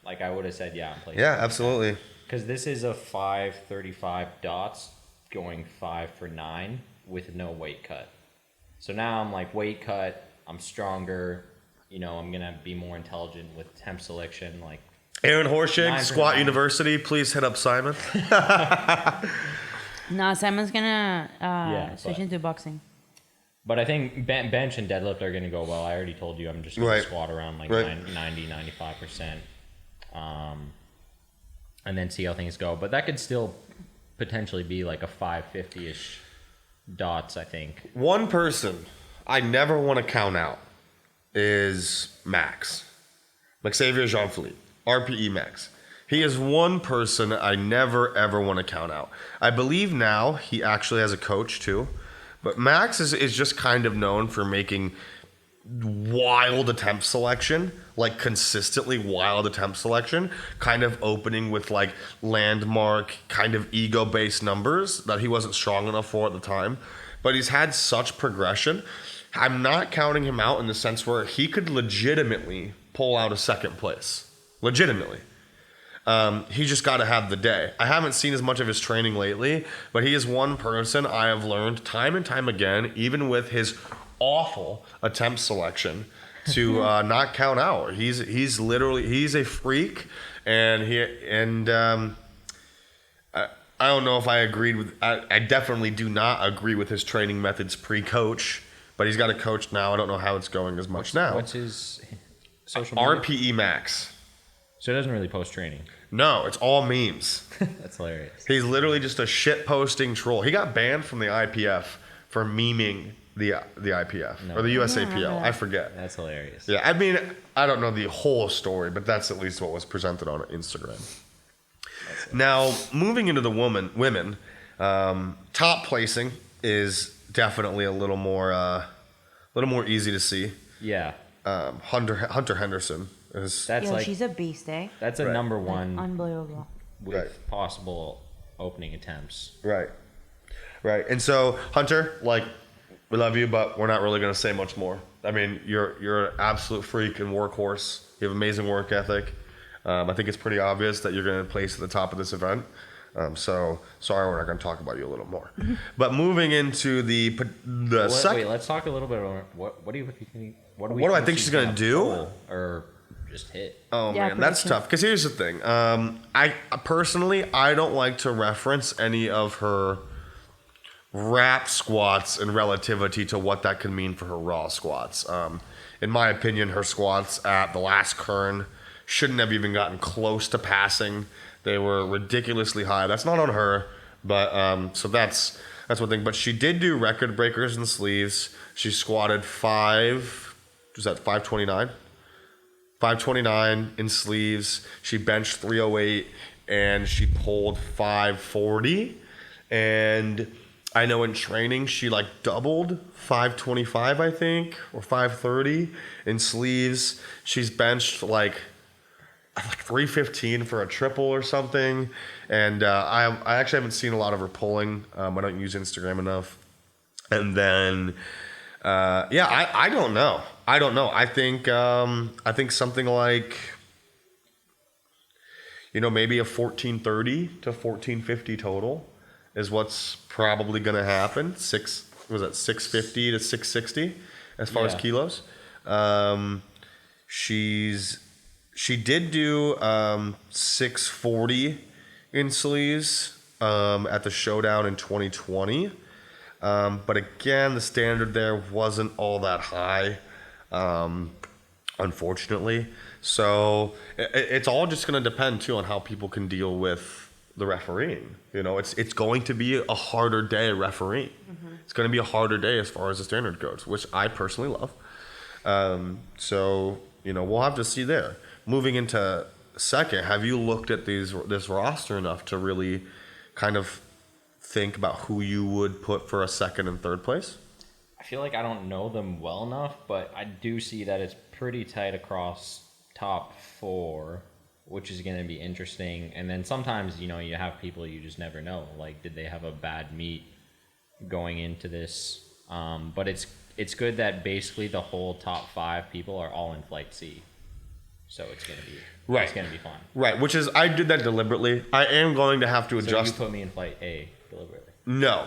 Like I would have said, yeah, I'm placing. Yeah, absolutely. Because this is a 5:35 dots going 5 for 9 with no weight cut. So now I'm like weight cut. I'm stronger. You know, I'm gonna be more intelligent with temp selection. Like Aaron Horschig, 9 for Squat 9. University. Please hit up Simon. No, Simon's gonna switch but- into boxing. But I think bench and deadlift are going to go well. I already told you I'm just going Right. to squat around like Right. 90-95%. And then see how things go. But that could still potentially be like a 550-ish dots, I think. One person I never want to count out is Max. Xavier Jean-Philippe, RPE Max. He is one person I never, ever want to count out. I believe now he actually has a coach too. But Max is just kind of known for making wild attempt selection, like consistently wild attempt selection, kind of opening with like landmark, kind of ego-based numbers that he wasn't strong enough for at the time. But he's had such progression. I'm not counting him out in the sense where he could legitimately pull out a second place. Legitimately. He just got to have the day. I haven't seen as much of his training lately, but he is one person I have learned time and time again, even with his awful attempt selection, to not count out. He's a freak, and I don't know if I agreed with. I definitely do not agree with his training methods pre-coach, but he's got a coach now. I don't know how it's going as much now. What's his social media? RPE Max. So he doesn't really post training. No, it's all memes. That's hilarious. He's literally just a shit posting troll. He got banned from the IPF for memeing the IPF or the USAPL. I forget. That's hilarious. Yeah, I mean, I don't know the whole story, but that's at least what was presented on Instagram. Now, moving into the women, top placing is definitely a little more easy to see. Yeah. Hunter Henderson is That's like she's a beast, eh? that's a Right. number one Unbelievable. with Right. possible opening attempts. right. And so Hunter, like, we love you, but we're not really going to say much more. I mean, you're an absolute freak and workhorse. You have amazing work ethic. I think it's pretty obvious that you're going to place at the top of this event. So sorry, we're not going to talk about you a little more. But moving into the second. Wait, let's talk a little bit about what do you think? What do I think she's gonna do? pull or just hit? Oh Yeah, man, that's prediction. tough. Because here's the thing. I personally, I don't like to reference any of her wrap squats in relativity to what that can mean for her raw squats. In my opinion, her squats at the last Kern shouldn't have even gotten close to passing. They were ridiculously high. That's not on her, but so that's one thing. But she did do record breakers in sleeves. She squatted 529? 529 in sleeves. She benched 308 and she pulled 540. And I know in training she like doubled 525, I think, or 530 in sleeves. She's benched like 315 for a triple or something. And I actually haven't seen a lot of her pulling. I don't use Instagram enough. And then I don't know. I think something like, maybe a 1430 to 1450 total is what's probably going to happen. 650 to 660 as far as kilos. She did do 640 in sleeves at the Showdown in 2020. But again, the standard there wasn't all that high, unfortunately. So it's all just going to depend, too, on how people can deal with the refereeing. It's going to be a harder day refereeing. Mm-hmm. It's going to be a harder day as far as the standard goes, which I personally love. So we'll have to see there. Moving into second, have you looked at this roster enough to really kind of think about who you would put for a second and third place? I feel like I don't know them well enough, but I do see that it's pretty tight across top 4, which is going to be interesting. And then sometimes, you have people you just never know. Like, did they have a bad meet going into this? But it's good that basically the whole top 5 people are all in flight C. So it's going to be It's going to be fun. Right, which is, I did that deliberately. I am going to have to adjust. So you put me in flight A deliberately? No.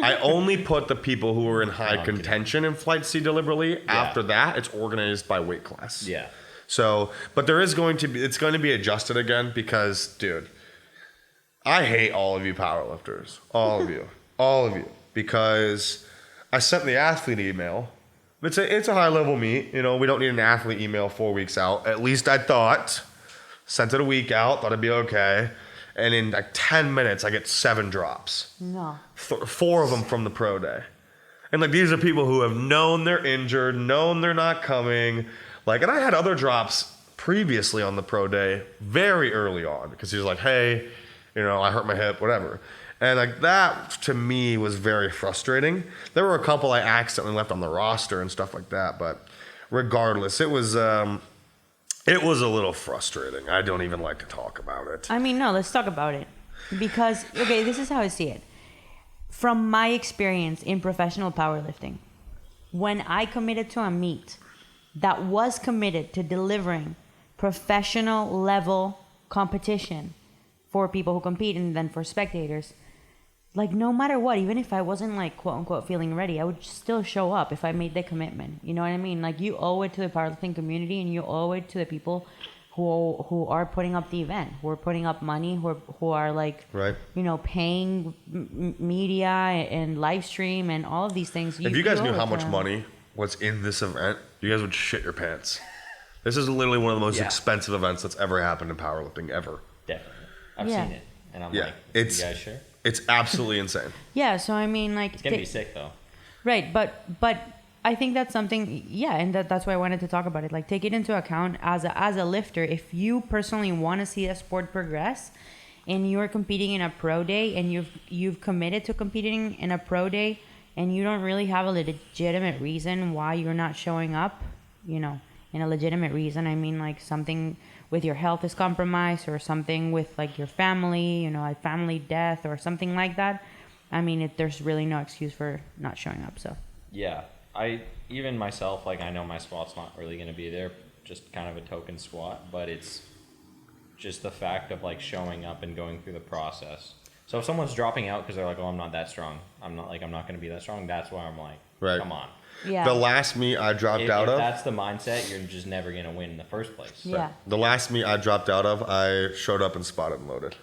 I only put the people who were in high contention in flight C deliberately. Yeah. After that, it's organized by weight class. Yeah. So, but it's going to be adjusted again because, dude, I hate all of you powerlifters. All of you. Because I sent the athlete email. It's a high level meet. We don't need an athlete email 4 weeks out. At least I thought. Sent it a week out. Thought it'd be okay. And in like 10 minutes, I get 7 drops. No. 4 of them from the pro day. And like, these are people who have known they're injured, known they're not coming. Like, and I had other drops previously on the pro day very early on because he was like, hey, I hurt my hip, whatever. And like, that to me was very frustrating. There were a couple I accidentally left on the roster and stuff like that. But regardless, it was a little frustrating. I don't even like to talk about it. I mean, no, let's talk about it. Because, okay, this is how I see it. From my experience in professional powerlifting, when I committed to a meet that was committed to delivering professional level competition for people who compete and then for spectators, like, no matter what, even if I wasn't like quote unquote feeling ready, I would still show up if I made the commitment. You know what I mean? Like, you owe it to the powerlifting community and you owe it to the people who are putting up the event, who are putting up money, who are like, right, paying media and live stream and all of these things. If you guys knew how much money was in this event, you guys would shit your pants. This is literally one of the most expensive events that's ever happened in powerlifting ever. Definitely. I've seen it. And I'm like, you guys sure? It's absolutely insane. Yeah, so I mean, like, it's gonna be sick though. Right, but I think that's something, and that's why I wanted to talk about it. Like, take it into account as a lifter. If you personally want to see the sport progress, and you're competing in a pro day, and you've committed to competing in a pro day, and you don't really have a legitimate reason why you're not showing up, in a legitimate reason, I mean, like, something with your health is compromised, or something with like your family, a family death or something like that. I mean, there's really no excuse for not showing up. So yeah, even myself, like, I know my squat's not really going to be there, just kind of a token squat, but it's just the fact of like showing up and going through the process. So if someone's dropping out because they're like, oh, I'm not that strong, I'm not going to be that strong, that's why I'm like, right, come on. Yeah. The last meet I dropped out of. If that's the mindset, you're just never going to win in the first place. Yeah. Right. The last meet I dropped out of, I showed up and spotted and loaded.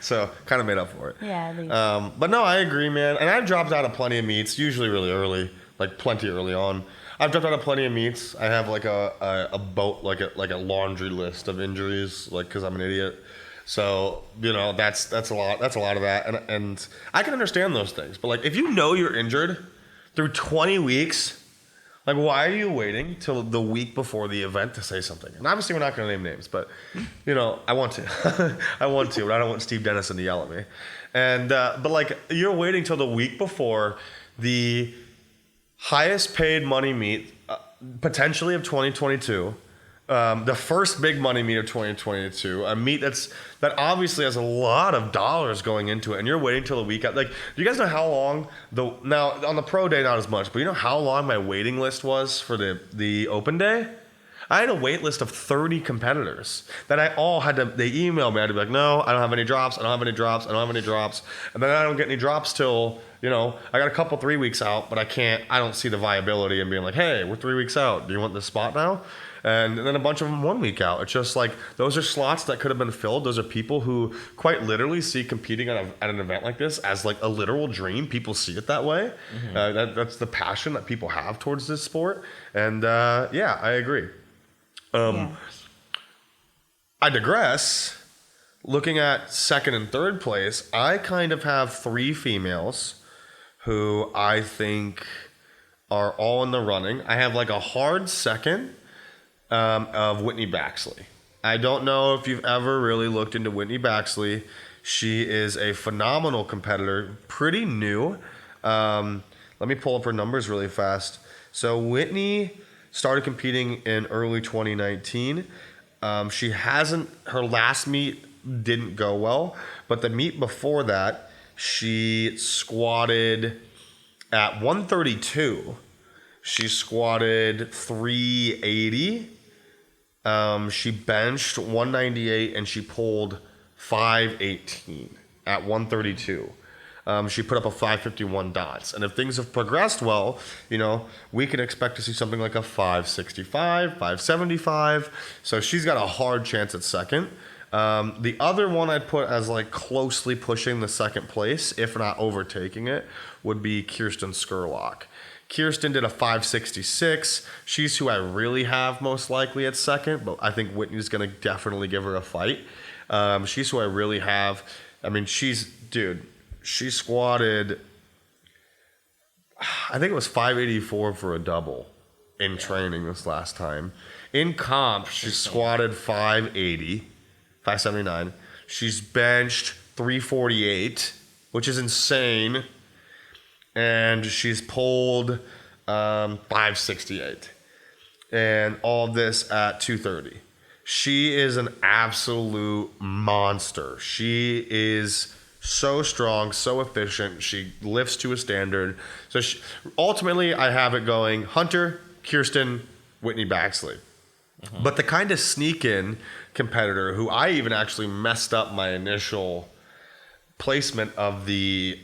So kind of made up for it. Yeah, at least. But no, I agree, man. And I've dropped out of plenty of meets, usually really early, like plenty early on. I've dropped out of plenty of meets. I have like a boat, like a laundry list of injuries, like, because I'm an idiot. So, that's a lot. That's a lot of that. And I can understand those things. But like, if you know you're injured through 20 weeks, like, why are you waiting till the week before the event to say something? And obviously we're not going to name names, but, I want to. I want to, but I don't want Steve Dennison to yell at me. And, but like, you're waiting till the week before the highest paid money meet, potentially of 2022, the first big money meet of 2022, a meet that obviously has a lot of dollars going into it, and you're waiting till the week. Like, do you guys know how long now on the pro day, not as much, but you know how long my waiting list was for the open day? I had a wait list of 30 competitors that I all had to. They emailed me. I had to be like, no, I don't have any drops. I don't have any drops. I don't have any drops. And then I don't get any drops till I got a couple 3 weeks out, but I don't see the viability in being like, hey, we're 3 weeks out. Do you want this spot now? And then a bunch of them 1 week out. It's just like, those are slots that could have been filled. Those are people who quite literally see competing at an event like this as like a literal dream. People see it that way. Mm-hmm. That's the passion that people have towards this sport. And yeah, I agree. I digress. Looking at second and third place, I kind of have 3 females who I think are all in the running. I have like a hard second of Whitney Baxley. I don't know if you've ever really looked into Whitney Baxley. She is a phenomenal competitor, pretty new. Let me pull up her numbers really fast. So Whitney started competing in early 2019. Her last meet didn't go well, but the meet before that, she squatted at 132. She squatted 380. She benched 198 and she pulled 518 at 132. She put up a 551 dots. And if things have progressed well, we can expect to see something like a 565, 575. So she's got a hard chance at second. The other one I'd put as like closely pushing the second place, if not overtaking it, would be Kirsten Skurlock. Kirsten did a 566. She's who I really have most likely at second, but I think Whitney's going to definitely give her a fight. She's who I really have. I mean, she squatted, I think it was 584 for a double in training this last time. In comp, she squatted 579. She's benched 348, which is insane. And she's pulled 568. And all this at 230. She is an absolute monster. She is so strong, so efficient. She lifts to a standard. So ultimately, I have it going Hunter, Kirsten, Whitney Baxley. Mm-hmm. But the kind of sneak-in competitor who I even actually messed up my initial placement of the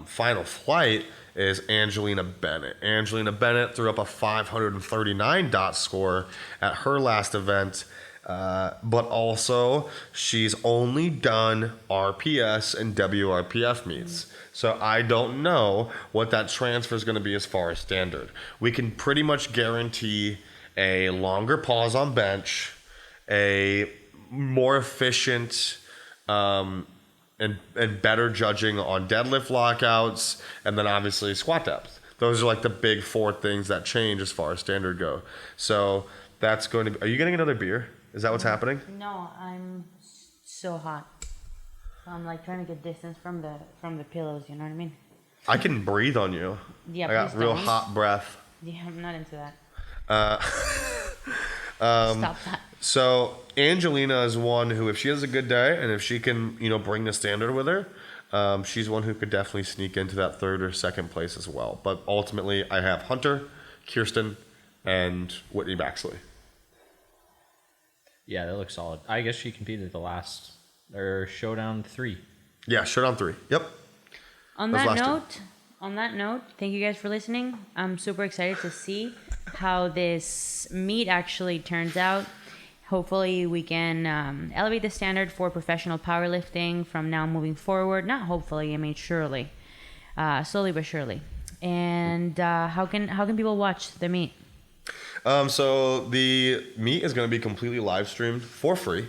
final flight is Angelina Bennett. Angelina Bennett threw up a 539 dot score at her last event. But also, she's only done RPS and WRPF meets. So I don't know what that transfer is going to be as far as standard. We can pretty much guarantee a longer pause on bench, a more efficient and better judging on deadlift lockouts, and then obviously squat depth. Those are like the big four things that change as far as standard go. So that's going to be... Are you getting another beer? Is that what's happening? No, I'm so hot. I'm like trying to get distance from the pillows. You know what I mean? I can breathe on you. Yeah, I got real hot breath. Yeah, I'm not into that. Stop that. So Angelina is one who, if she has a good day and if she can, bring the standard with her, she's one who could definitely sneak into that third or second place as well. But ultimately, I have Hunter, Kirsten, and Whitney Baxley. Yeah, that looks solid. I guess she competed at the last Showdown 3. Yeah, Showdown 3. Yep. On that note, thank you guys for listening. I'm super excited to see how this meet actually turns out. Hopefully we can elevate the standard for professional powerlifting from now moving forward. Not hopefully, I mean surely. Slowly but surely. And how can people watch the meet? So the meet is going to be completely live streamed for free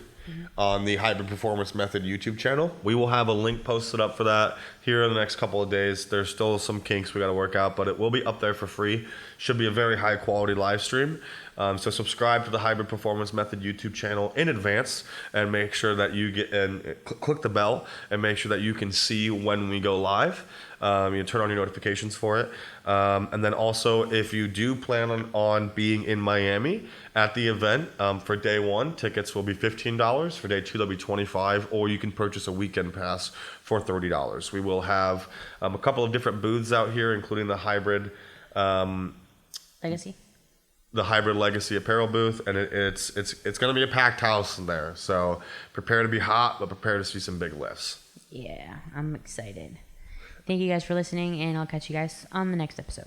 on the Hybrid Performance Method YouTube channel. We will have a link posted up for that here in the next couple of days. There's still some kinks we got to work out, but it will be up there for free. Should be a very high quality live stream. So subscribe to the Hybrid Performance Method YouTube channel in advance and make sure that you click the bell and make sure that you can see when we go live. You turn on your notifications for it. And then also, if you do plan on being in Miami at the event, for day one, tickets will be $15. For day two, they'll be $25, or you can purchase a weekend pass for $30. We will have a couple of different booths out here, including the Hybrid Legacy. The Hybrid Legacy apparel booth, and it's going to be a packed house in there. So prepare to be hot, but prepare to see some big lifts. Yeah, I'm excited. Thank you guys for listening, and I'll catch you guys on the next episode.